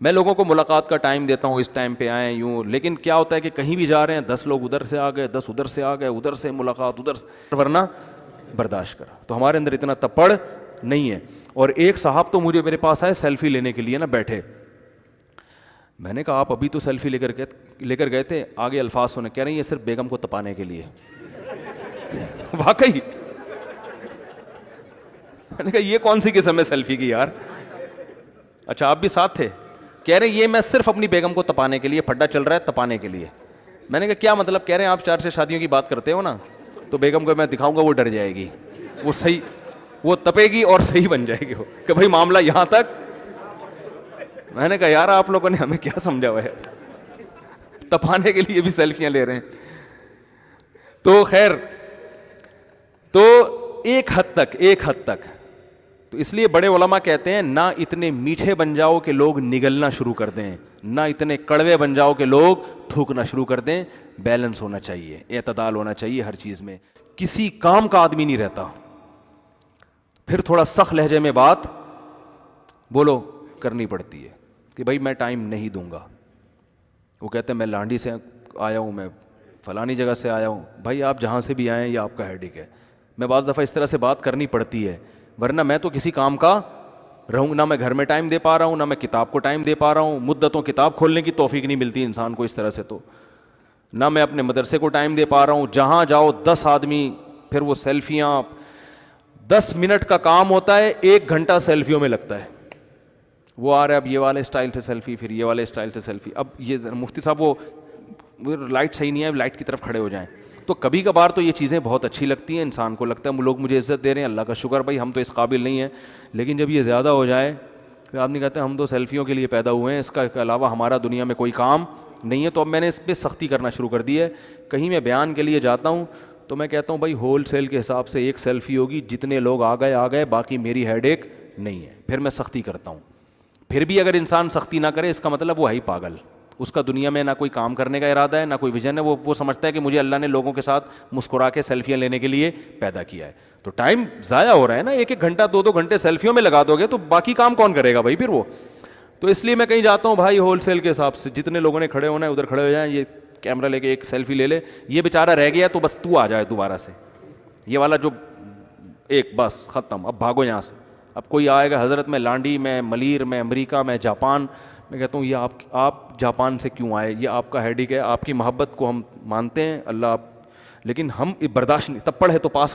میں لوگوں کو ملاقات کا ٹائم دیتا ہوں، اس ٹائم پہ آئیں یوں، لیکن کیا ہوتا ہے کہ کہیں بھی جا رہے ہیں 10 لوگ ادھر سے آ گئے، 10 ادھر سے آ گئے، ادھر سے ملاقات، ادھر سے، ورنہ برداشت کرا. تو ہمارے اندر اتنا تپڑ نہیں ہے. اور ایک صاحب تو میرے پاس آئے سیلفی لینے کے لیے نا، بیٹھے. میں نے کہا آپ ابھی تو سیلفی لے کر گئے تھے، آگے الفاظ سنے، کہہ رہے ہیں یہ صرف بیگم کو تپانے کے لیے. واقعی میں نے کہا یہ کون سی قسم ہے سیلفی کی یار. اچھا آپ بھی ساتھ تھے؟ کہہ رہے ہیں یہ میں صرف اپنی بیگم کو تپانے کے لیے، پھڈا چل رہا ہے تپانے کے لیے. میں نے کہا کیا مطلب؟ کہہ رہے ہیں آپ 4 سے شادیوں کی بات کرتے ہو نا، تو بیگم کو میں دکھاؤں گا وہ ڈر جائے گی، وہ صحیح، وہ تپے گی اور صحیح بن جائے گی وہ، کہ بھائی معاملہ یہاں تک. میں نے کہا یار آپ لوگوں نے ہمیں کیا سمجھا ہوا ہے، تپانے کے لیے بھی سیلفیاں لے رہے ہیں. تو خیر، تو ایک حد تک تو اس لیے بڑے علماء کہتے ہیں نہ اتنے میٹھے بن جاؤ کہ لوگ نگلنا شروع کر دیں، نہ اتنے کڑوے بن جاؤ کہ لوگ تھوکنا شروع کر دیں. بیلنس ہونا چاہیے، اعتدال ہونا چاہیے ہر چیز میں. کسی کام کا آدمی نہیں رہتا پھر تھوڑا سخت لہجے میں بات بولو کرنی پڑتی ہے کہ بھائی میں ٹائم نہیں دوں گا. وہ کہتے ہیں میں لانڈی سے آیا ہوں، میں فلانی جگہ سے آیا ہوں. بھائی آپ جہاں سے بھی آئیں یہ آپ کا ہیڈیک ہے. میں بعض دفعہ اس طرح سے بات کرنی پڑتی ہے، ورنہ میں تو کسی کام کا رہوں، نہ میں گھر میں ٹائم دے پا رہا ہوں، نہ میں کتاب کو ٹائم دے پا رہا ہوں. مدتوں کتاب کھولنے کی توفیق نہیں ملتی انسان کو اس طرح سے، تو نہ میں اپنے مدرسے کو ٹائم دے پا رہا ہوں. جہاں جاؤ 10 آدمی، پھر وہ سیلفیاں. 10 منٹ کا کام ہوتا ہے، 1 گھنٹہ سیلفیوں میں لگتا ہے. وہ آ رہا ہے اب یہ والے اسٹائل سے سیلفی، پھر یہ والے اسٹائل سے سیلفی. اب یہ مفتی صاحب وہ لائٹ صحیح نہیں ہے، لائٹ کی طرف کھڑے ہو جائیں. تو کبھی کبھار تو یہ چیزیں بہت اچھی لگتی ہیں، انسان کو لگتا ہے لوگ مجھے عزت دے رہے ہیں، اللہ کا شکر بھائی ہم تو اس قابل نہیں ہیں. لیکن جب یہ زیادہ ہو جائے پھر آدمی کہتے ہیں ہم تو سیلفیوں کے لیے پیدا ہوئے ہیں، اس کا علاوہ ہمارا دنیا میں کوئی کام نہیں ہے. تو اب میں نے اس پہ سختی کرنا شروع کر دی ہے. کہیں میں بیان کے لیے جاتا ہوں تو میں کہتا ہوں بھائی ہول سیل کے حساب سے ایک سیلفی ہوگی، جتنے لوگ آ گئے، باقی میری ہیڈ ایک نہیں ہے. پھر میں سختی کرتا ہوں. پھر بھی اگر انسان سختی نہ کرے اس کا مطلب وہ ہے ہی پاگل، اس کا دنیا میں نہ کوئی کام کرنے کا ارادہ ہے، نہ کوئی ویژن ہے. وہ سمجھتا ہے کہ مجھے اللہ نے لوگوں کے ساتھ مسکرا کے سیلفیاں لینے کے لیے پیدا کیا ہے. تو ٹائم ضائع ہو رہا ہے نا، 1 گھنٹہ 2 گھنٹے سیلفیوں میں لگا دو گے تو باقی کام کون کرے گا بھائی پھر وہ. تو اس لیے میں کہیں جاتا ہوں بھائی ہول سیل کے حساب سے، جتنے لوگوں نے کھڑے ہونا ہے ادھر کھڑے ہو جائیں، یہ کیمرہ لے کے ایک سیلفی لے لے، یہ بیچارہ رہ گیا تو بس تو آ جائے دوبارہ سے، یہ والا جو ایک بس ختم، اب بھاگو یہاں سے. اب کوئی آئے گا حضرت میں لانڈی، میں ملیر، میں امریکہ، میں جاپان. میں کہتا ہوں یہ آپ جاپان سے کیوں آئے؟ یہ آپ کا ہیڈیک ہے. آپ کی محبت کو ہم مانتے ہیں اللہ، لیکن ہم برداشت نہیں، تپڑ ہے تو پاس